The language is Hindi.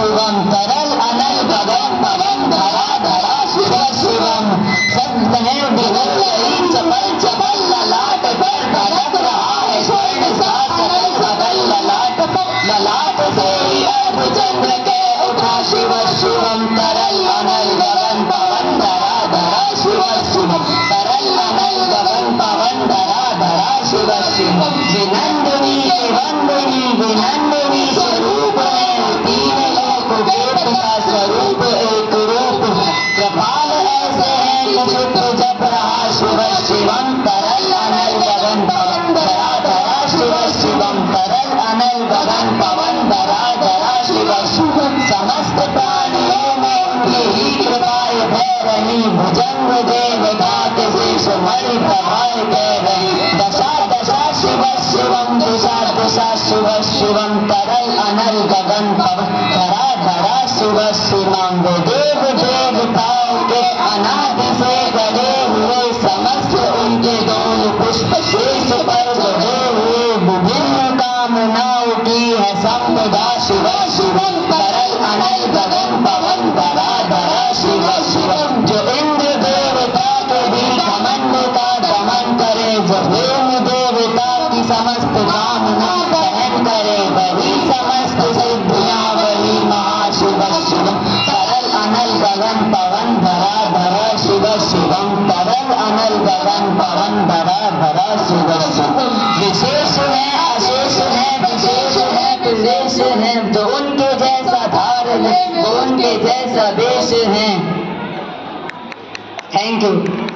शिवम तरल अनल गगन पवन धरा धरा शिव शिवम सब है बिगल रही चपल चपल ललाट पर धड़क रहा है स्वर्ण सा सकल सकल ललाट ललाट से ही अर्ध चंद्र के उठा शिव शिवम तरल अनल गगन पवन धरा धरा शिव शिवम तरल अनल गगन पवन धरा धरा शिव शिवम विनंदिनी विवंदिनी विनंदिनी स्वरूप है तीन लोक वेद का स्वरूप एक रूप कृपाल ऐसे है चित्र जप रहा शिव शिवम तरल अनल गगन पवन धरा धरा शिव शिवम तरल अनल गगन पवन धरा धरा शिव शिवम समस्त प्राणियों में उनकी ही कृपाएं बह रही भुजंग देवता के शेष मणि प्रभाएं कह रही दशा दशा शिव शिवम दिशा दिशा शिव शिवम तरल अनल गगन पवन धरा धरा शिव शिवम देव देवताओं के अनादि से गड़े हुए समस्त उनके दोल पुष्प शीर्ष पर गड़े हुए विभिन्न कामनाओं की है संपदा शिव शिवम तरल अनल गगन पवन धरा धरा शिव शिवम जो इंद्र देवता के भी घमंड का दमन करे जो वेम देवता की समस्त कामना दहन करे वही समस्त सिद्धियां वही महाशिव शिवम तरल अनल गगन पवन धरा धरा शिव शिवम तरल अनल गगन पवन धरा धरा शिव शिवम विशेष है अशेष है विशेष है विशेष है जो उनके जैसा धारण है वो उनके जैसा वेश है। Thank you.